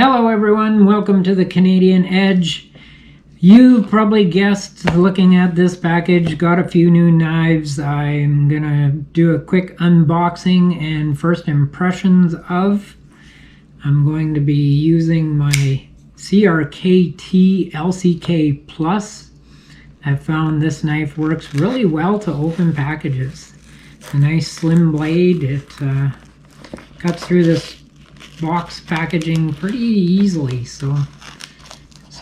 Hello everyone, welcome to the Canadian Edge. You probably guessed, looking at this package, got a few new knives. I'm gonna do a quick unboxing and first impressions of. I'm going to be using my CRKT LCK Plus. I found this knife works really well to open packages. It's a nice slim blade. It cuts through this box packaging pretty easily, so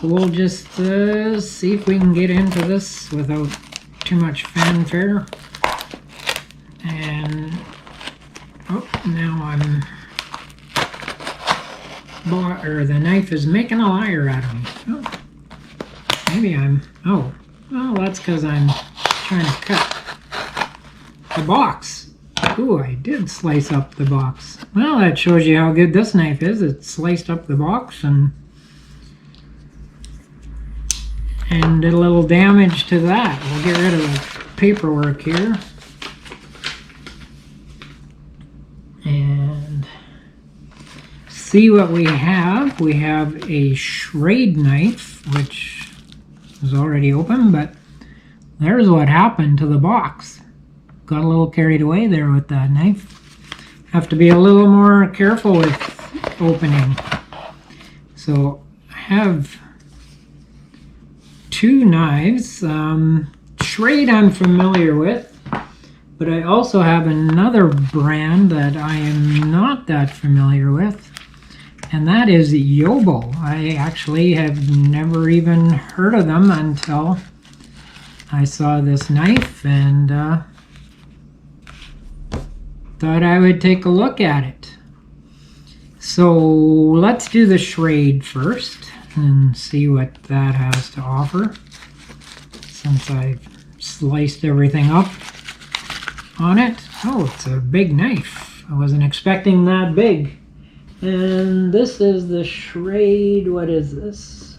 we'll just see if we can get into this without too much fanfare. And now the knife is making a liar out of me. Well, that's because I'm trying to cut the box. Ooh, I did slice up the box. Well, that shows you how good this knife is. It sliced up the box and did a little damage to that. We'll get rid of the paperwork here. And see what we have. We have a Schrade knife, which is already open, but there's what happened to the box. Got a little carried away there with that knife. Have to be a little more careful with opening. So I have two knives. Schrade I'm familiar with, but I also have another brand that I am not that familiar with, and that is Yobo. I actually have never even heard of them until I saw this knife and thought I would take a look at it. So let's do the Schrade first and see what that has to offer, since I've sliced everything up on it. Oh, it's a big knife. I wasn't expecting that big. And this is the Schrade, what is this?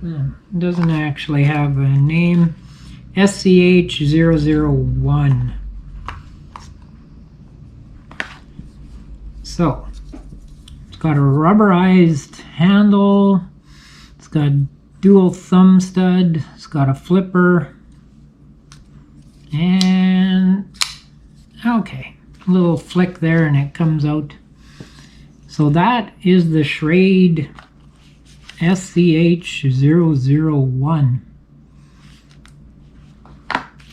It doesn't actually have a name. SCH001. So, it's got a rubberized handle, it's got dual thumb stud, it's got a flipper, and okay, a little flick there and it comes out. So that is the Schrade SCH001.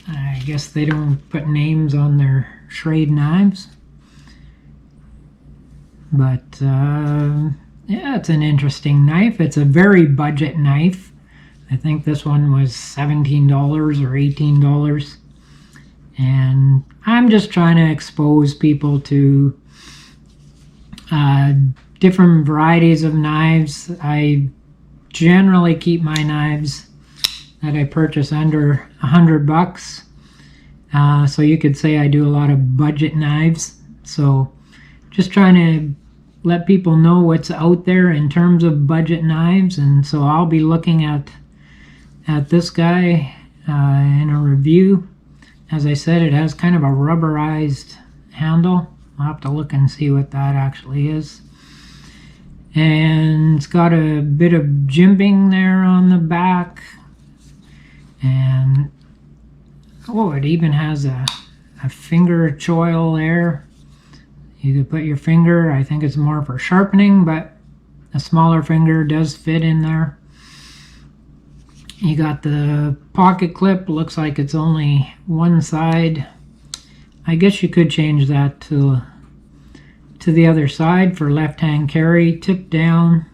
I guess they don't put names on their Schrade knives. But yeah, it's an interesting knife. It's a very budget knife. I think this one was $17 or $18. And I'm just trying to expose people to different varieties of knives. I generally keep my knives that I purchase under $100. So you could say I do a lot of budget knives. So just trying to let people know what's out there in terms of budget knives. And so I'll be looking at this guy in a review. As I said, it has kind of a rubberized handle. I'll have to look and see what that actually is. And it's got a bit of jimping there on the back. And oh, it even has a finger choil there. You could put your finger, I think it's more for sharpening, but a smaller finger does fit in there. You got the pocket clip, looks like it's only one side. I guess you could change that to the other side for left-hand carry, tip down.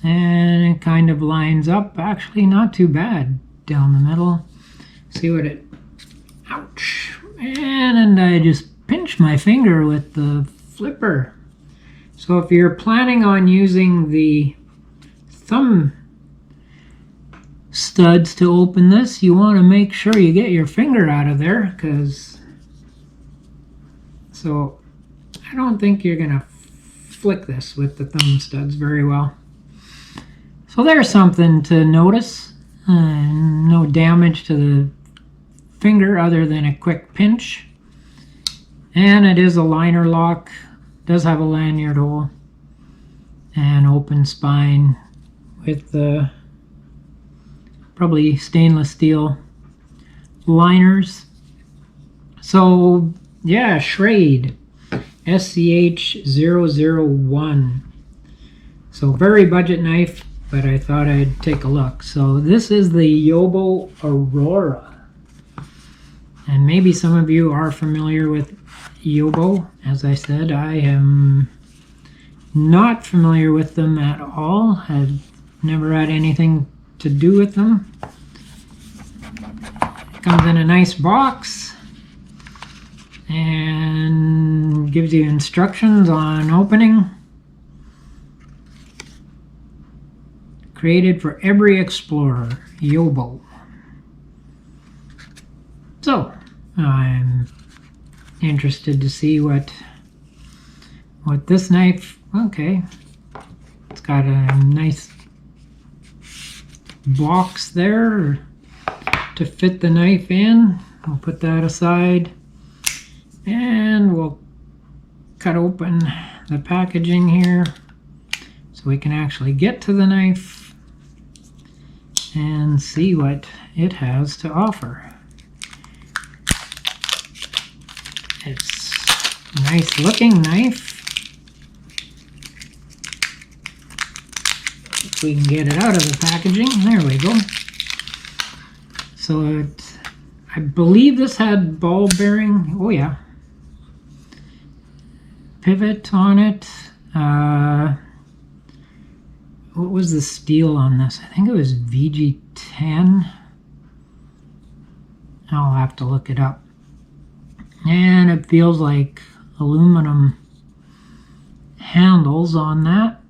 And it kind of lines up, actually not too bad down the middle. See what it, ouch. And I just pinch my finger with the flipper. So if you're planning on using the thumb studs to open this, you want to make sure you get your finger out of there, so I don't think you're gonna flick this with the thumb studs very well. So there's something to notice. No damage to the finger other than a quick pinch. And it is a liner lock. does have a lanyard hole and open spine with the probably stainless steel liners. So yeah, Schrade SCH001. So very budget knife, but I thought I'd take a look. So this is the Yobo Aurora. And maybe some of you are familiar with Yobo. As I said, I am not familiar with them at all. I've never had anything to do with them. It comes in a nice box and gives you instructions on opening. Created for every explorer, Yobo. So I'm interested to see what this knife. Okay, it's got a nice box there to fit the knife in. We'll put that aside and we'll cut open the packaging here so we can actually get to the knife and see what it has to offer. It's a nice looking knife. If we can get it out of the packaging, there we go. So I believe this had ball bearing, oh yeah, pivot on it. What was the steel on this? I think it was VG10. I'll have to look it up. And it feels like aluminum handles on that.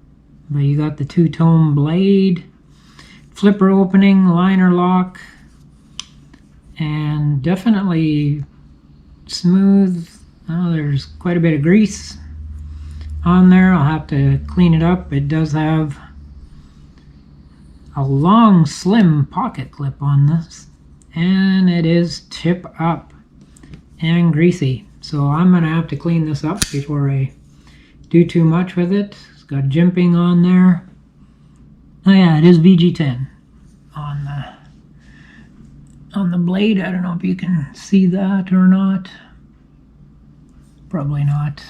But you got the two-tone blade, flipper opening, liner lock, and definitely smooth. Oh, there's quite a bit of grease on there. I'll have to clean it up. It does have a long, slim pocket clip on this, and it is tip up and greasy. So I'm gonna have to clean this up before I do too much with it. It's got jimping on there. Oh yeah, it is VG10 on the blade. I don't know if you can see that or not. Probably not.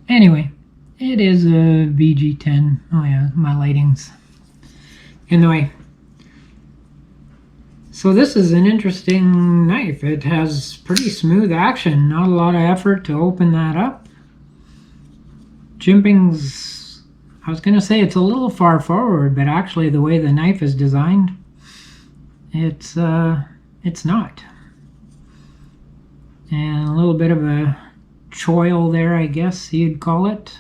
Anyway, it is a VG10. Oh yeah, my lighting's in the way. So this is an interesting knife. It has pretty smooth action, not a lot of effort to open that up. Jimping's, I was going to say it's a little far forward, but actually the way the knife is designed, it's not. And a little bit of a choil there, I guess you'd call it.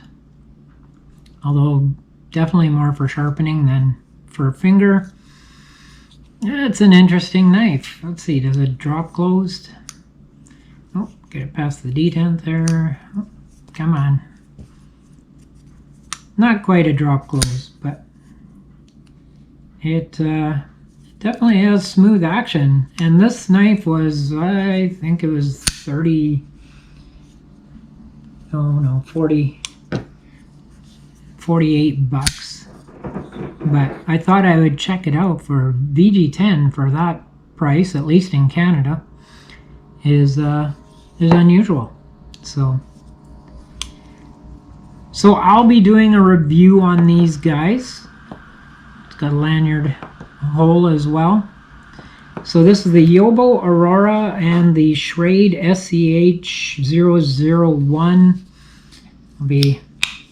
Although definitely more for sharpening than for a finger. It's an interesting knife. Let's see, does it drop closed? Oh, get it past the detent there. Oh, come on. Not quite a drop close, but it definitely has smooth action. And this knife was, I think it was 40, $48. But I thought I would check it out for VG10 for that price, at least in Canada, is unusual. So I'll be doing a review on these guys. It's got a lanyard hole as well. So this is the Yobo Aurora and the Schrade SCH001. I'll be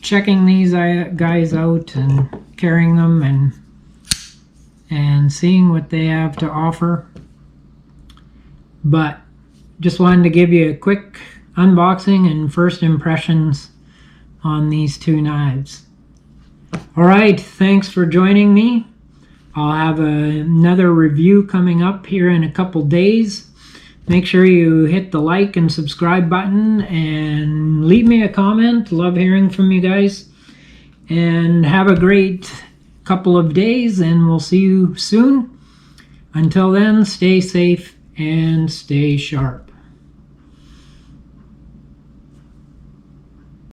checking these guys out and carrying them and seeing what they have to offer. But just wanted to give you a quick unboxing and first impressions on these two knives. Alright, thanks for joining me. I'll have another review coming up here in a couple days. Make sure you hit the like and subscribe button and leave me a comment. Love hearing from you guys. And have a great couple of days, and we'll see you soon. Until then, stay safe and stay sharp.